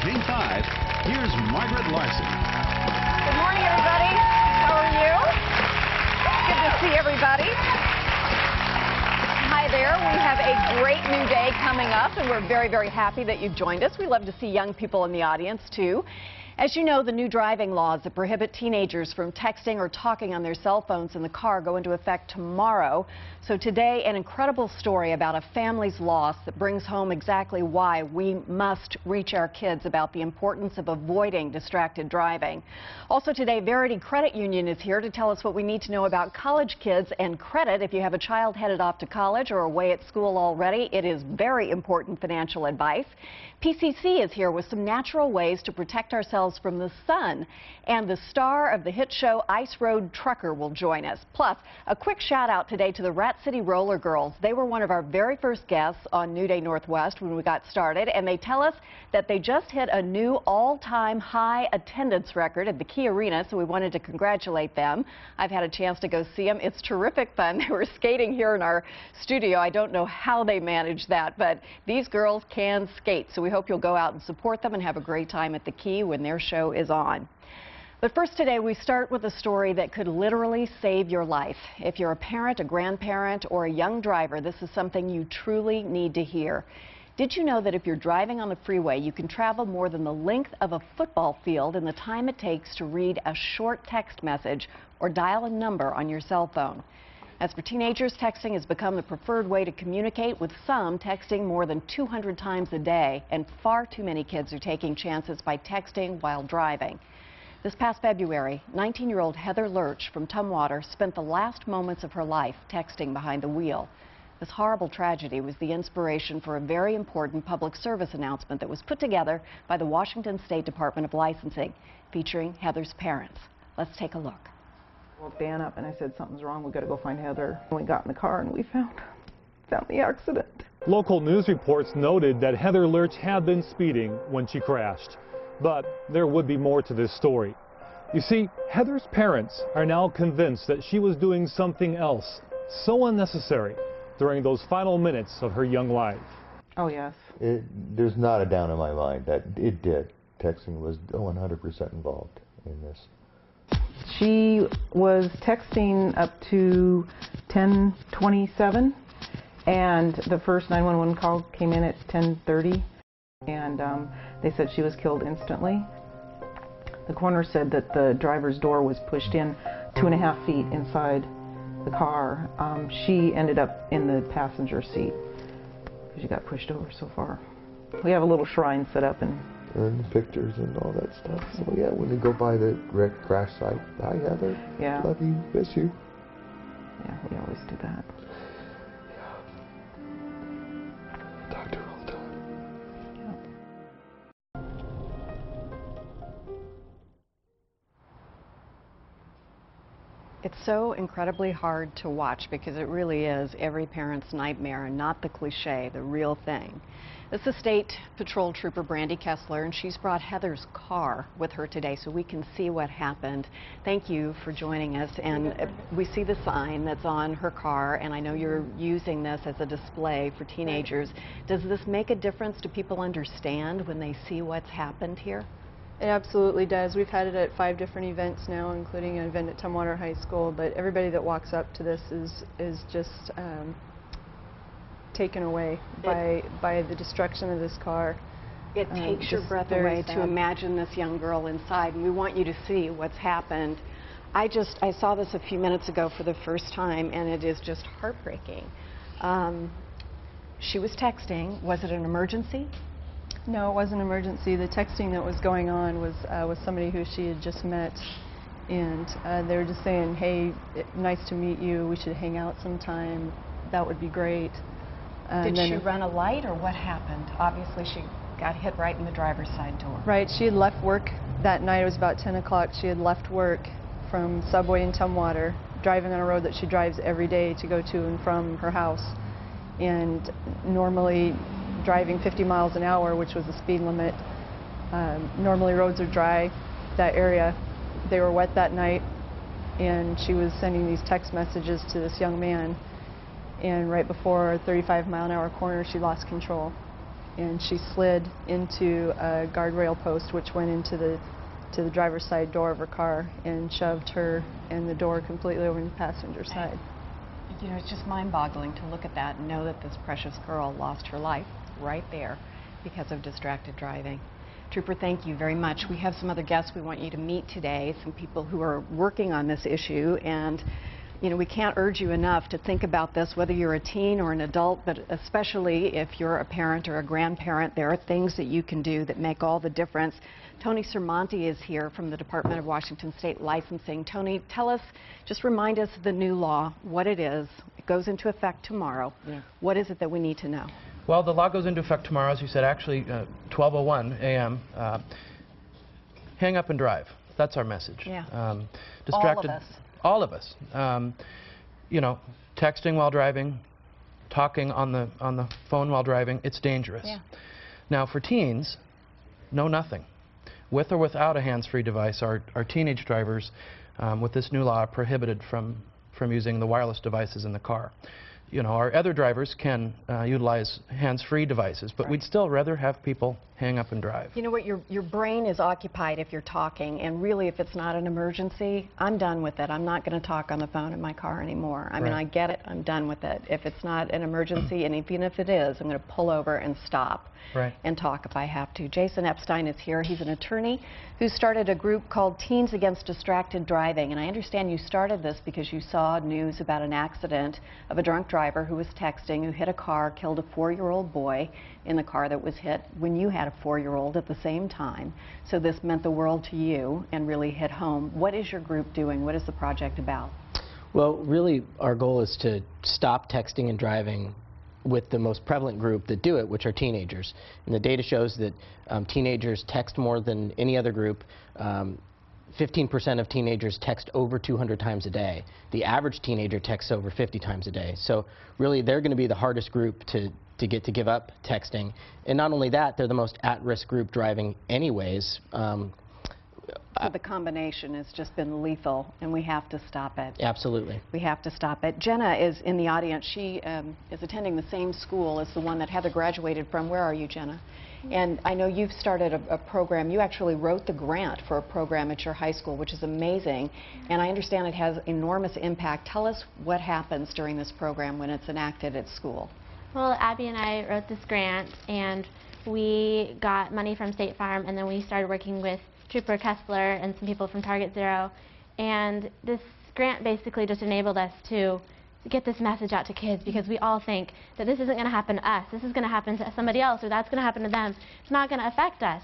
Game 5, here's Margaret Larson. Good morning, everybody. How are you? Good to see everybody. Hi there. We have a great new day coming up, and we're very, very happy that you've joined us. We love to see young people in the audience, too. As you know, the new driving laws that prohibit teenagers from texting or talking on their cell phones in the car go into effect tomorrow. So today, an incredible story about a family's loss that brings home exactly why we must reach our kids about the importance of avoiding distracted driving. Also today, Verity Credit Union is here to tell us what we need to know about college kids and credit. If you have a child headed off to college or away at school already, it is very important financial advice. PCC is here with some natural ways to protect ourselves from the sun. And the star of the hit show Ice Road Trucker will join us. Plus, a quick shout out today to the Rat City Roller Girls. They were one of our very first guests on New Day Northwest when we got started, and they tell us that they just hit a new all-time high attendance record at the Key Arena, so we wanted to congratulate them. I've had a chance to go see them. It's terrific fun. They were skating here in our studio. I don't know how they managed that, but these girls can skate, so we hope you'll go out and support them and have a great time at the Key when their show is on. But first today, we start with a story that could literally save your life. If you're a parent, a grandparent, or a young driver, this is something you truly need to hear. Did you know that if you're driving on the freeway, you can travel more than the length of a football field in the time it takes to read a short text message or dial a number on your cell phone? As for teenagers, texting has become the preferred way to communicate, with some texting more than 200 times a day, and far too many kids are taking chances by texting while driving. This past February, 19-year-old Heather Lurch from Tumwater spent the last moments of her life texting behind the wheel. This horrible tragedy was the inspiration for a very important public service announcement that was put together by the Washington State Department of Licensing, featuring Heather's parents. Let's take a look. I woke Dan up and I said, something's wrong, we've got to go find Heather. We got in the car and we found the accident. Local news reports noted that Heather Lurch had been speeding when she crashed. But there would be more to this story. You see, Heather's parents are now convinced that she was doing something else so unnecessary during those final minutes of her young life. Oh, yes. There's not a doubt in my mind that it did. Texting was 100% involved in this. She was texting up to 10:27, and the first 911 call came in at 10:30, and they said she was killed instantly. The coroner said that the driver's door was pushed in 2.5 feet inside the car. She ended up in the passenger seat because she got pushed over so far. We have a little shrine set up and the pictures and all that stuff. So yeah, when they go by the crash site, hi Heather, yeah, love you, miss you. Yeah, we always do that. Yeah. Talk to her all the time. It's so incredibly hard to watch because it really is every parent's nightmare and not the cliche, the real thing. This is State Patrol Trooper Brandy Kessler, and she's brought Heather's car with her today so we can see what happened. Thank you for joining us. And we see the sign that's on her car, and I know you're using this as a display for teenagers. Does this make a difference? Do people understand when they see what's happened here? It absolutely does. We've had it at 5 different events now, including an event at Tumwater High School, but everybody that walks up to this is just taken away by the destruction of this car. It takes your breath away to imagine this young girl inside, and we want you to see what's happened. I saw this a few minutes ago for the first time, and it is just heartbreaking. She was texting. Was it an emergency? No, it wasn't an emergency. The texting that was going on was somebody who she had just met, and they were just saying, hey, nice to meet you, we should hang out sometime, that would be great. Did she run a light, or what happened? Obviously she got hit right in the driver's side door. Right, she had left work that night. It was about 10 o'clock. She had left work from Subway in Tumwater, driving on a road that she drives every day to go to and from her house, and normally driving 50 miles an hour, which was the speed limit. Normally roads are dry, that area. They were wet that night, and she was sending these text messages to this young man, and right before a 35-mile-an-hour corner, she lost control. and she slid into a guardrail post which went into the driver's side door of her car and shoved her and the door completely over the passenger side. You know, it's just mind-boggling to look at that and know that this precious girl lost her life right there because of distracted driving. Trooper, thank you very much. We have some other guests we want you to meet today, some people who are working on this issue, and you know, we can't urge you enough to think about this, whether you're a teen or an adult, but especially if you're a parent or a grandparent. There are things that you can do that make all the difference. Tony Sermonti is here from the Department of Washington State Licensing. Tony, tell us, just remind us of the new law, what it is. It goes into effect tomorrow. Yeah. What is it that we need to know? Well, the law goes into effect tomorrow, as you said, actually 12:01 a.m. Hang up and drive. That's our message. Yeah. Distracted. All of us. All of us. You know, texting while driving, talking on the phone while driving, it's dangerous. Yeah. Now, for teens, no nothing. With or without a hands-free device, our teenage drivers, with this new law, are prohibited from using the wireless devices in the car. You know, our other drivers can utilize hands-free devices, but we'd still rather have people hang up and drive. You know what, your brain is occupied if you're talking, and really if it's not an emergency, I'm done with it. I'm not going to talk on the phone in my car anymore. I mean, I get it, I'm done with it. If it's not an emergency, and even if it is, I'm going to pull over and stop and talk if I have to. Jason Epstein is here. He's an attorney who started a group called Teens Against Distracted Driving, and I understand you started this because you saw news about an accident of a drunk driver who was texting, who hit a car, killed a 4-year-old boy in the car that was hit when you had a 4-year-old at the same time. So this meant the world to you and really hit home. What is your group doing? What is the project about? Well, really, our goal is to stop texting and driving with the most prevalent group that do it, which are teenagers. And the data shows that teenagers text more than any other group. 15% of teenagers text over 200 times a day. The average teenager texts over 50 times a day. So really, they're going to be the hardest group to get to give up texting. And not only that, they're the most at-risk group driving anyways. So the combination has just been lethal, and we have to stop it. Absolutely. We have to stop it. Jenna is in the audience. She is attending the same school as the one that Heather graduated from. Where are you, Jenna? And I know you've started a program. You actually wrote the grant for a program at your high school, which is amazing. And I understand it has enormous impact. Tell us what happens during this program when it's enacted at school. Well, Abby and I wrote this grant, and we got money from State Farm, and then we started working with Trooper Kessler and some people from Target Zero. And this grant basically just enabled us to get this message out to kids, because we all think that this isn't going to happen to us. This is going to happen to somebody else, or that's going to happen to them. It's not going to affect us.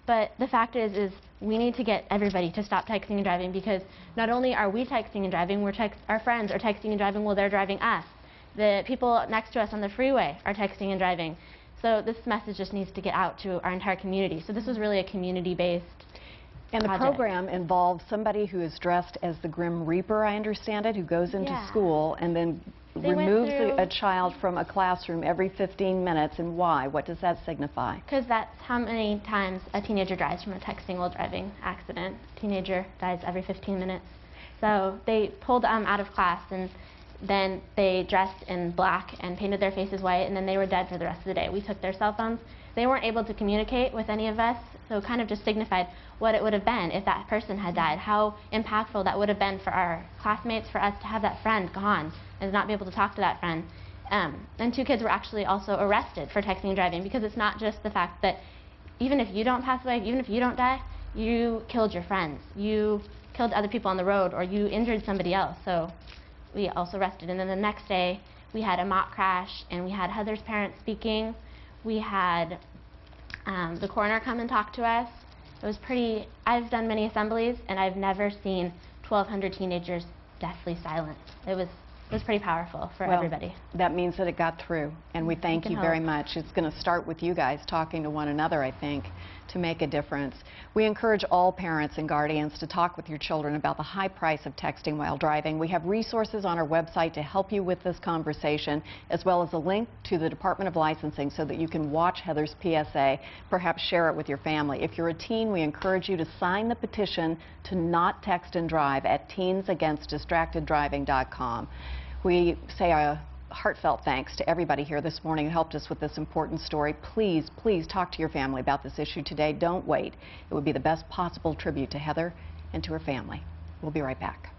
But the fact is we need to get everybody to stop texting and driving, because not only are we texting and driving, our friends are texting and driving while they're driving us. The people next to us on the freeway are texting and driving. So this message just needs to get out to our entire community. So this was really a community-based And the program involves somebody who is dressed as the Grim Reaper, I understand it, who goes into school and then removes a child from a classroom every 15 minutes. And why? What does that signify? Because that's how many times a teenager dies from a texting while driving accident. A teenager dies every 15 minutes. So they pulled them out of class, and then they dressed in black and painted their faces white, and then they were dead for the rest of the day. We took their cell phones. They weren't able to communicate with any of us, so it kind of just signified what it would have been if that person had died, how impactful that would have been for our classmates, for us to have that friend gone and not be able to talk to that friend. And 2 kids were actually also arrested for texting and driving, because it's not just the fact that even if you don't pass away, even if you don't die, you killed your friends, you killed other people on the road, or you injured somebody else. So we also arrested. And then the next day we had a mock crash, and we had Heather's parents speaking. We had the coroner come and talk to us. It was pretty, I've done many assemblies, and I've never seen 1,200 teenagers deathly silent. It was pretty powerful for everybody. That means that it got through, and we thank you very much. It's going to start with you guys talking to one another, I think, to make a difference. We encourage all parents and guardians to talk with your children about the high price of texting while driving. We have resources on our website to help you with this conversation, as well as a link to the Department of Licensing so that you can watch Heather's PSA, perhaps share it with your family. If you're a teen, we encourage you to sign the petition to not text and drive at teensagainstdistracteddriving.com. We say heartfelt thanks to everybody here this morning who helped us with this important story. Please, please talk to your family about this issue today. Don't wait. It would be the best possible tribute to Heather and to her family. We'll be right back.